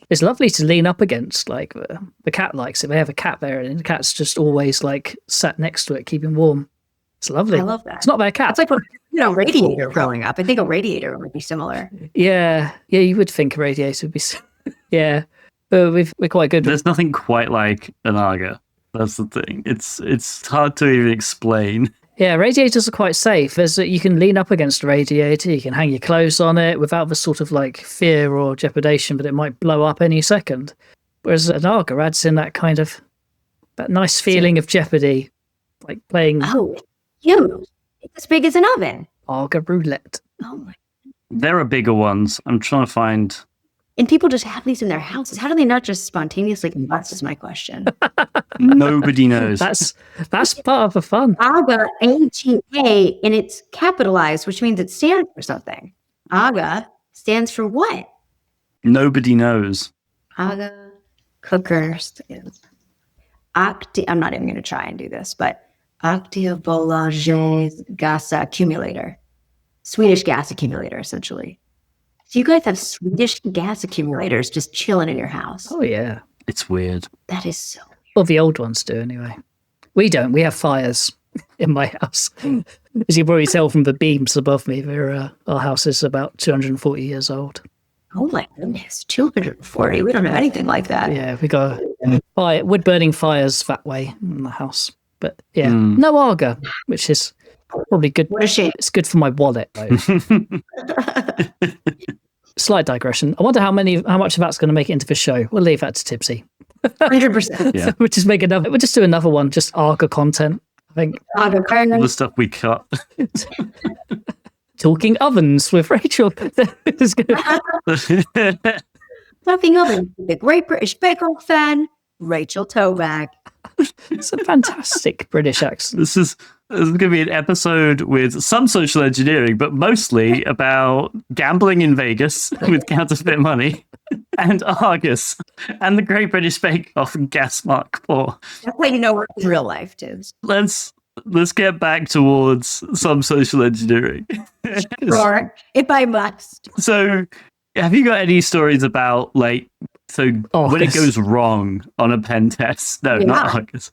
It's lovely to lean up against, like, the cat likes it. They have a cat there, and the cat's just always, like, sat next to it, keeping warm. It's lovely. I love that. It's not their cat. It's like, radiator growing up. I think a radiator would be similar. Yeah, you would think a radiator would be... Yeah, but we're quite good. There's nothing quite like an AGA. That's the thing. It's hard to even explain. Yeah, radiators are quite safe. You can lean up against a radiator, you can hang your clothes on it without the sort of like fear or jeopardation that it might blow up any second. Whereas an AGA adds in that kind of that nice feeling of jeopardy, like playing Huge. It's as big as an oven. AGA roulette. Oh my. There are bigger ones. I'm trying to find... And people just have these in their houses. How do they not just spontaneously combust is my question. Nobody knows. That's part of the fun. AGA, AGA, and it's capitalized, which means it stands for something. AGA stands for what? Nobody knows. AGA cookers. I'm not even going to try and do this, but Aktiebolagens gas accumulator. Swedish gas accumulator, essentially. So you guys have Swedish gas accumulators just chilling in your house. Oh, yeah. It's weird. That is so weird. Well, the old ones do anyway. We don't. We have fires in my house. As you probably tell from the beams above me, our house is about 240 years old. Oh my goodness, 240. We don't have anything like that. Yeah, we got wood-burning fires that way in the house. But yeah, no AGA, which is probably good. What a shame. It's good for my wallet, though. Slight digression. I wonder how much of that's going to make it into the show. We'll leave that to Tibsy. 100%. Yeah. We'll just do another one, just AGA content, I think. AGA All the stuff we cut. Talking ovens with Rachel. It's good. Talking ovens, the Great British Bake Off fan, Rachel Tobac. It's a fantastic British accent. This is going to be an episode with some social engineering, but mostly about gambling in Vegas with counterfeit money and Argus and the Great British Bake Off and Gas Mark IV. That's how you know we're in real life, Tibbs. Let's get back towards some social engineering. Sure, if I must. So, have you got any stories about when it goes wrong on a pen test? No, not Argus.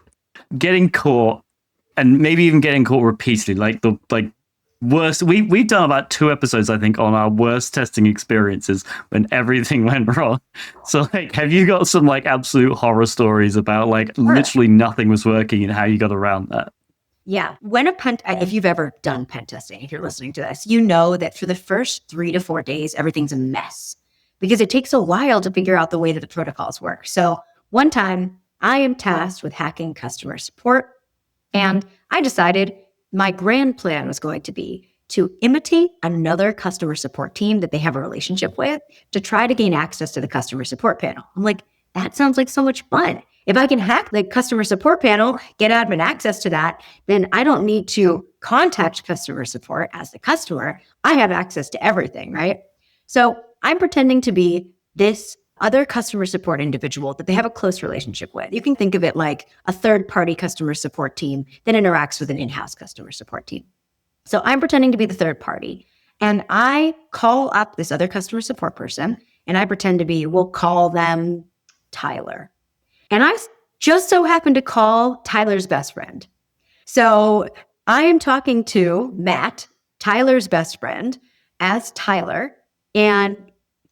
Getting caught, and maybe even getting caught repeatedly, like the worst. We've done about 2 episodes, I think, on our worst testing experiences when everything went wrong. So, have you got some absolute horror stories about literally nothing was working and how you got around that? Yeah. If you've ever done pen testing, if you're listening to this, you know that for the first 3 to 4 days, everything's a mess because it takes a while to figure out the way that the protocols work. So one time I am tasked with hacking customer support, and I decided my grand plan was going to be to imitate another customer support team that they have a relationship with to try to gain access to the customer support panel. I'm like, that sounds like so much fun. If I can hack the customer support panel, get admin access to that, then I don't need to contact customer support as the customer. I have access to everything, right? So I'm pretending to be this other customer support individual that they have a close relationship with. You can think of it like a third-party customer support team that interacts with an in-house customer support team. So I'm pretending to be the third party, and I call up this other customer support person, and I pretend to be, we'll call them Tyler. And I just so happened to call Tyler's best friend. So I am talking to Matt, Tyler's best friend, as Tyler, and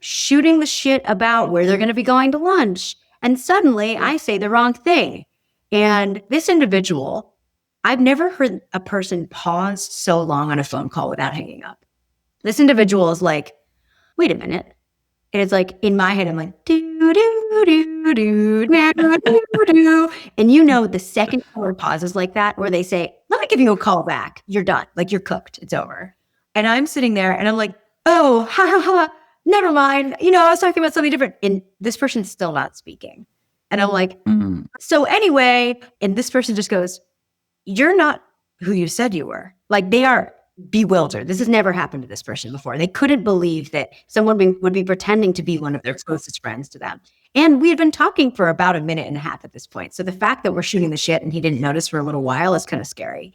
shooting the shit about where they're going to be going to lunch. And suddenly I say the wrong thing. And this individual, I've never heard a person pause so long on a phone call without hanging up. This individual is like, wait a minute. And it's like, in my head, I'm like, do, do, do, do, do, do, do. And you know, the second word pauses like that, where they say, let me give you a call back. You're done. Like, you're cooked. It's over. And I'm sitting there and I'm like, oh, ha, ha, ha, never mind. I was talking about something different. And this person's still not speaking. And I'm like, so anyway, and this person just goes, you're not who you said you were. Like, they are bewildered. This has never happened to this person before. They couldn't believe that someone would be pretending to be one of their closest friends to them. And we had been talking for about a minute and a half at this point. So the fact that we're shooting the shit and he didn't notice for a little while is kind of scary.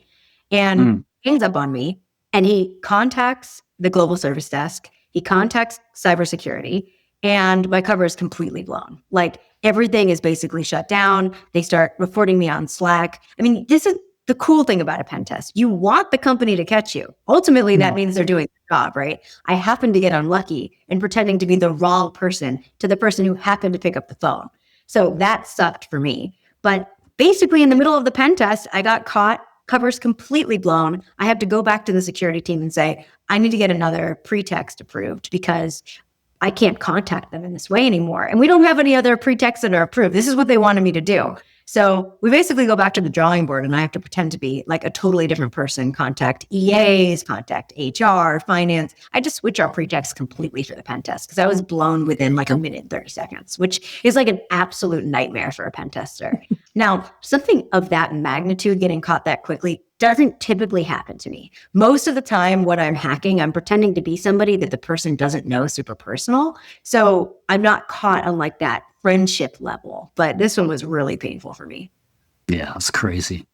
And he hangs up on me and he contacts the global service desk. He contacts cybersecurity and my cover is completely blown. Like, everything is basically shut down. They start reporting me on Slack. I mean, this is the cool thing about a pen test. You want the company to catch you. Ultimately, that means they're doing their job, right? I happen to get unlucky in pretending to be the wrong person to the person who happened to pick up the phone. So that sucked for me. But basically, in the middle of the pen test, I got caught, cover's completely blown. I have to go back to the security team and say, I need to get another pretext approved because I can't contact them in this way anymore. And we don't have any other pretexts that are approved. This is what they wanted me to do. So we basically go back to the drawing board and I have to pretend to be like a totally different person, contact EAs, contact HR, finance. I just switch our pretext completely for the pen test because I was blown within like a minute and 30 seconds, which is like an absolute nightmare for a pen tester. Now, something of that magnitude getting caught that quickly doesn't typically happen to me. Most of the time when I'm hacking, I'm pretending to be somebody that the person doesn't know super personal. So I'm not caught on like that friendship level, but this one was really painful for me. Yeah, that's crazy.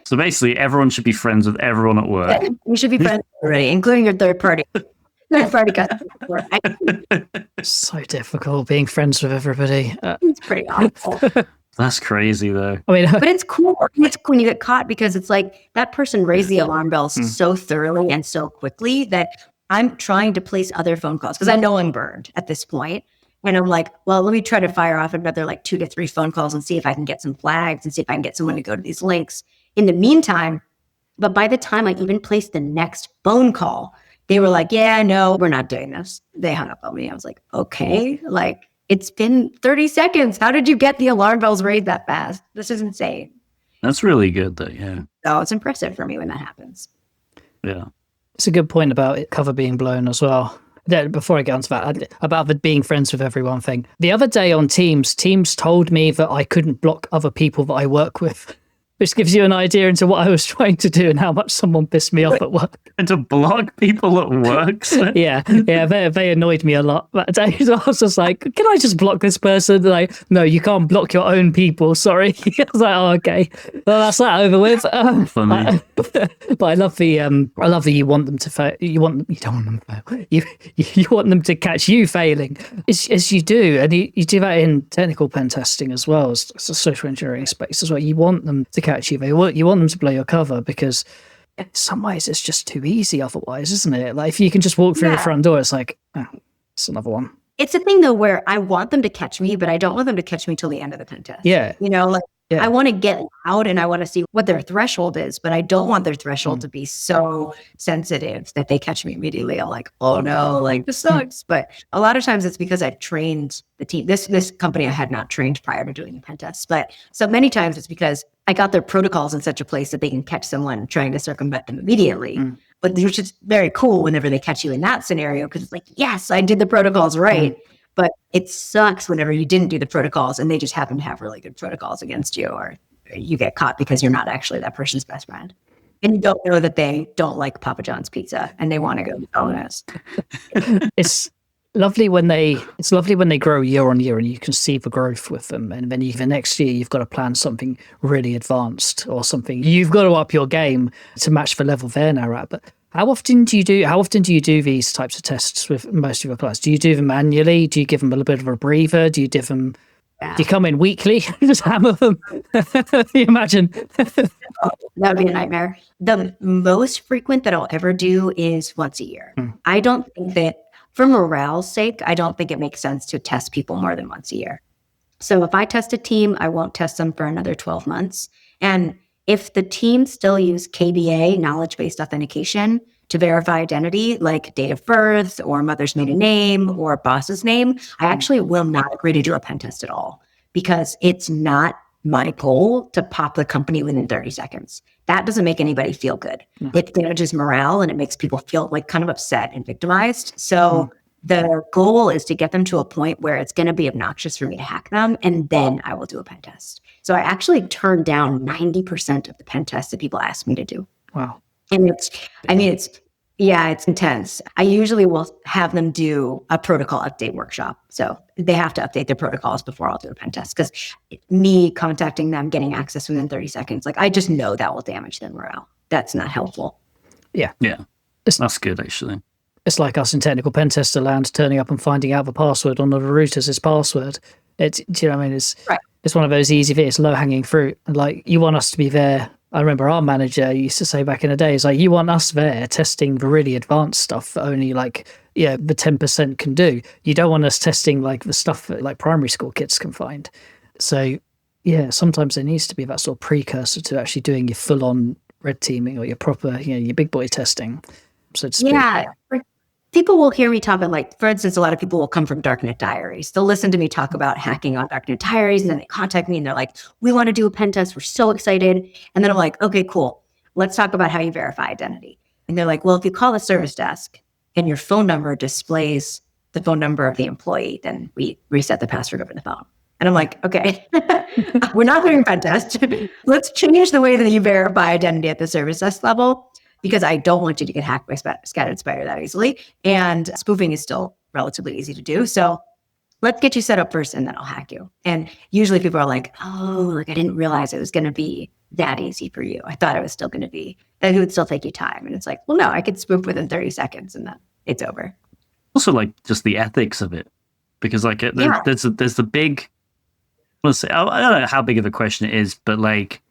So basically everyone should be friends with everyone at work. Yeah, you should be friends already, including your third party customer. So difficult being friends with everybody. It's pretty awful. That's crazy though. I mean, but it's cool. It's cool when you get caught because it's like that person raised the alarm bells so thoroughly and so quickly that I'm trying to place other phone calls because I know I'm burned at this point. And I'm like, well, let me try to fire off another like 2 to 3 phone calls and see if I can get some flags and see if I can get someone to go to these links. In the meantime, but by the time I even placed the next phone call, they were like, yeah, no, we're not doing this. They hung up on me. I was like, okay, like it's been 30 seconds. How did you get the alarm bells raised that fast? This is insane. That's really good though, yeah. So it's impressive for me when that happens. Yeah. It's a good point about it, cover being blown as well. Before I get onto that, about the being friends with everyone thing. The other day on Teams told me that I couldn't block other people that I work with, which gives you an idea into what I was trying to do and how much someone pissed me off at work. And to block people at work? yeah, they annoyed me a lot that day. So I was just like, can I just block this person? They're like, no, you can't block your own people, sorry. I was like, oh, okay. Well, that's that over with. Funny. But I love that you want them to fail. You don't want them to fail. You want them to catch you failing, as you do. And you do that in technical pen testing as well, as a social engineering space as well. You want them to catch you. You want them to blow your cover because in some ways it's just too easy otherwise, isn't it? Like if you can just walk through the front door, it's like, oh, it's another one. It's a thing though where I want them to catch me, but I don't want them to catch me till the end of the pen test. Yeah. I want to get out and I want to see what their threshold is, but I don't want their threshold to be so sensitive that they catch me immediately. I'm like, oh no, like this sucks. But a lot of times it's because I've trained the team. This company I had not trained prior to doing the pen tests, but so many times it's because I got their protocols in such a place that they can catch someone trying to circumvent them immediately. But which is very cool whenever they catch you in that scenario, because it's like, yes, I did the protocols right. But it sucks whenever you didn't do the protocols and they just happen to have really good protocols against you, or you get caught because you're not actually that person's best friend. And you don't know that they don't like Papa John's pizza and they want to go to Domino's. It's lovely when they grow year on year and you can see the growth with them. And then even next year, you've got to plan something really advanced or something. You've got to up your game to match the level they're now at. But how often do you do these types of tests with most of your clients? Do you do them manually? Do you give them a little bit of a breather? Do you give them? Do you come in weekly? Just hammer them? You imagine? That would be a nightmare. The most frequent that I'll ever do is once a year. I don't think that, for morale's sake, I don't think it makes sense to test people more than once a year. So if I test a team, I won't test them for another 12 months. And if the team still use KBA, knowledge-based authentication, to verify identity, like date of birth or mother's maiden name or boss's name, I actually will not agree to do a pen test at all, because it's not my goal to pop the company within 30 seconds. That doesn't make anybody feel good. It damages morale and it makes people feel like kind of upset and victimized. So the goal is to get them to a point where it's going to be obnoxious for me to hack them, and then I will do a pen test. So I actually turn down 90% of the pen tests that people ask me to do. Wow. And it's intense. I usually will have them do a protocol update workshop. So they have to update their protocols before I'll do a pen test, because me contacting them, getting access within 30 seconds, like I just know that will damage their morale. That's not helpful. Yeah. That's good, actually. It's like us in technical pen tester land turning up and finding out the password on the router's password. Do you know what I mean? It's one of those easy bits, low-hanging fruit. And like, you want us to be there. I remember our manager used to say back in the day, is like, you want us there testing the really advanced stuff that only the 10% can do. You don't want us testing like the stuff that like primary school kids can find. So yeah, sometimes there needs to be that sort of precursor to actually doing your full-on red teaming or your proper, your big boy testing, so to speak. Yeah. People will hear me talk about, like, for instance, a lot of people will come from Darknet Diaries. They'll listen to me talk about hacking on Darknet Diaries, and then they contact me and they're like, we want to do a pen test. We're so excited. And then I'm like, okay, cool. Let's talk about how you verify identity. And they're like, well, if you call the service desk and your phone number displays the phone number of the employee, then we reset the password over the phone. And I'm like, okay, we're not doing a pen test. Let's change the way that you verify identity at the service desk level, because I don't want you to get hacked by Scattered Spider that easily. And spoofing is still relatively easy to do. So let's get you set up first and then I'll hack you. And usually people are like, oh, like I didn't realize it was going to be that easy for you. I thought it was still going to be, that it would still take you time. And it's like, well, no, I could spoof within 30 seconds and then it's over. Also, like, just the ethics of it. Because like there's the big, let's say, I don't know how big of a question it is, but like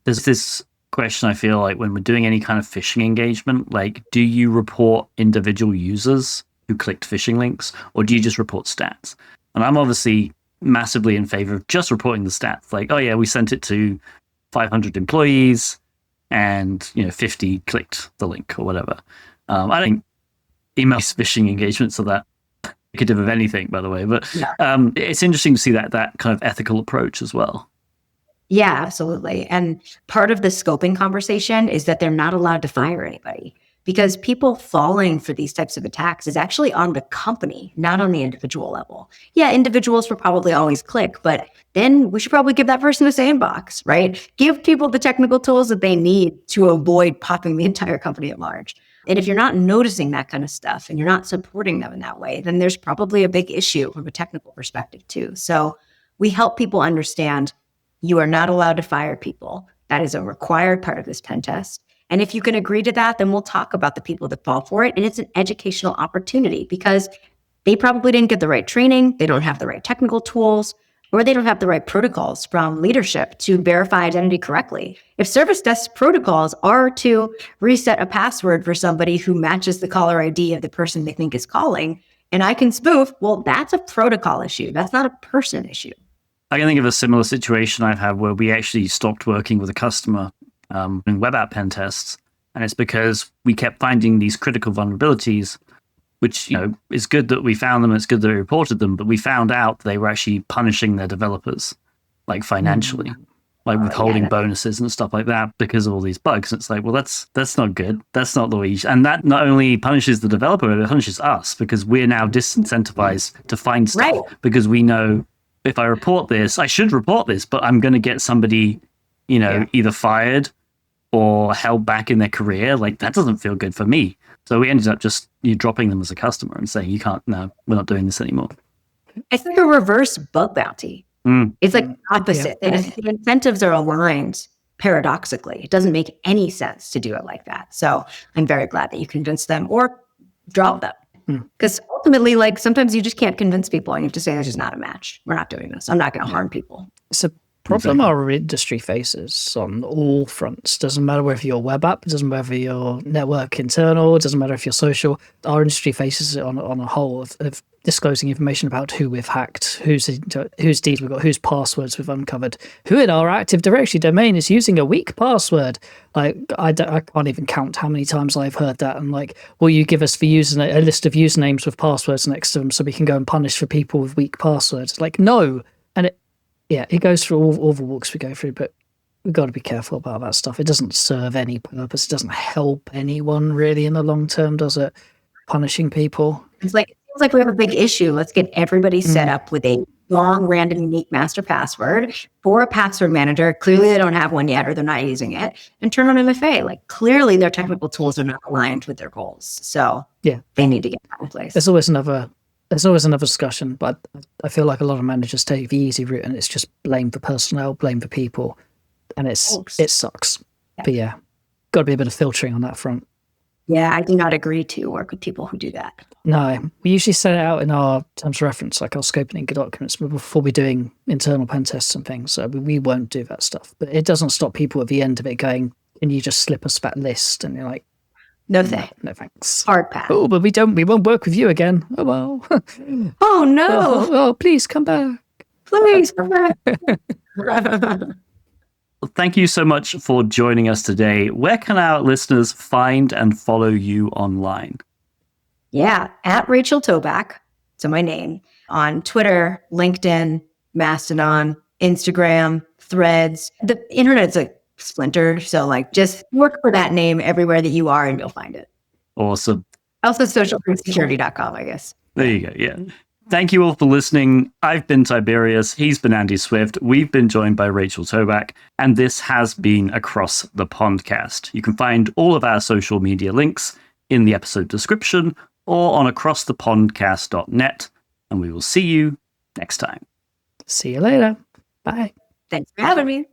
there's this question I feel like when we're doing any kind of phishing engagement, like, do you report individual users who clicked phishing links, or do you just report stats? And I'm obviously massively in favor of just reporting the stats. Like, oh yeah, we sent it to 500 employees and 50 clicked the link or whatever. I think email phishing engagements are that indicative of anything, by the way, but it's interesting to see that kind of ethical approach as well. Yeah, absolutely. And part of the scoping conversation is that they're not allowed to fire anybody, because people falling for these types of attacks is actually on the company, not on the individual level. Yeah, individuals will probably always click, but then we should probably give that person a sandbox, right? Give people the technical tools that they need to avoid popping the entire company at large. And if you're not noticing that kind of stuff and you're not supporting them in that way, then there's probably a big issue from a technical perspective too. So we help people understand you are not allowed to fire people. That is a required part of this pen test. And if you can agree to that, then we'll talk about the people that fall for it. And it's an educational opportunity, because they probably didn't get the right training, they don't have the right technical tools, or they don't have the right protocols from leadership to verify identity correctly. If service desk protocols are to reset a password for somebody who matches the caller ID of the person they think is calling, and I can spoof, well, that's a protocol issue. That's not a person issue. I can think of a similar situation I've had where we actually stopped working with a customer in web app pen tests. And it's because we kept finding these critical vulnerabilities, which, is good that we found them. It's good that we reported them, but we found out they were actually punishing their developers, like financially, like withholding bonuses and stuff like that because of all these bugs. And it's like, well, that's not good. That's not the way and that not only punishes the developer, but it punishes us, because we're now disincentivized to find stuff, because we know, if I report this, I should report this, but I'm going to get somebody, either fired or held back in their career. Like, that doesn't feel good for me. So we ended up just dropping them as a customer and saying, no, we're not doing this anymore. It's like a reverse bug bounty. It's like opposite. Yeah. The incentives are aligned paradoxically. It doesn't make any sense to do it like that. So I'm very glad that you convinced them or drop them. Because ultimately, like, sometimes you just can't convince people and you have to say, this is not a match. We're not doing this. I'm not going to harm people. It's a problem our industry faces on all fronts. Doesn't matter whether you're web app, it doesn't matter if you're network internal, it doesn't matter if you're social. Our industry faces it on a whole of disclosing information about who we've hacked, whose deeds we've got, whose passwords we've uncovered, who in our Active Directory domain is using a weak password. Like, I can't even count how many times I've heard that. And like, will you give us a list of usernames with passwords next to them so we can go and punish for people with weak passwords? Like, no. And Yeah, it goes through all the walks we go through, but we've got to be careful about that stuff. It doesn't serve any purpose. It doesn't help anyone really in the long term, does it? Punishing people. It seems like we have a big issue. Let's get everybody set up with a long, random, unique master password for a password manager. Clearly, they don't have one yet, or they're not using it, and turn on MFA. Like, clearly, their technical tools are not aligned with their goals. So, yeah, they need to get that in place. There's always another discussion, but I feel like a lot of managers take the easy route, and it's just blame the personnel, blame the people, and it sucks. Yeah. But yeah, got to be a bit of filtering on that front. Yeah, I do not agree to work with people who do that. No, we usually set it out in our terms of reference, like our scoping documents, before we're doing internal pen tests and things. So we won't do that stuff. But it doesn't stop people at the end of it going, "Can you just slip us that list?" And you're like, "No thanks. No thanks. Hard pass." Oh, but we won't work with you again. Oh well. Oh no. Oh, please come back. Please come back. Well, thank you so much for joining us today. Where can our listeners find and follow you online? Yeah, at Rachel Tobac, so my name, on Twitter, LinkedIn, Mastodon, Instagram, Threads. The internet's a splinter, so like just look for that name everywhere that you are and you'll find it. Awesome. Also socialproofsecurity.com, I guess. There you go, yeah. Thank you all for listening. I've been Tib3rius. He's been Andy Swift. We've been joined by Rachel Tobac, and this has been Across the Pondcast. You can find all of our social media links in the episode description or on acrossthepondcast.net, and we will see you next time. See you later. Bye. Thanks for having me.